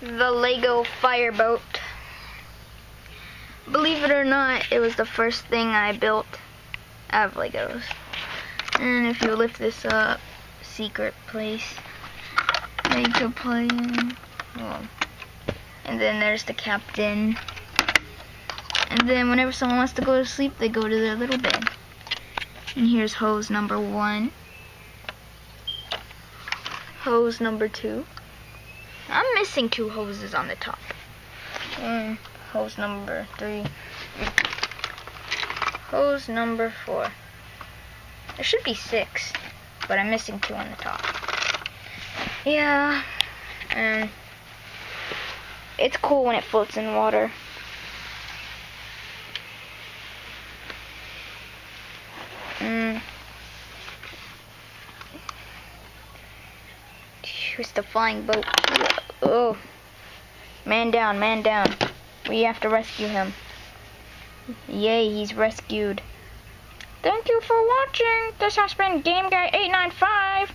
The Lego fireboat. Believe it or not, it was the first thing I built out of Legos. And if you lift this up, secret place that you could play in. Oh. And then there's the captain. And then whenever someone wants to go to sleep, they go to their little bed. And here's hose number 1. Hose number 2. I'm missing 2 hoses on the top. And hose number 3. Hose number 4. There should be 6, but I'm missing 2 on the top. Yeah, and it's cool when it floats in water. Here's the flying boat. Oh, man down, man down. We have to rescue him. Yay, he's rescued. Thank you for watching. This has been Game Guy 895.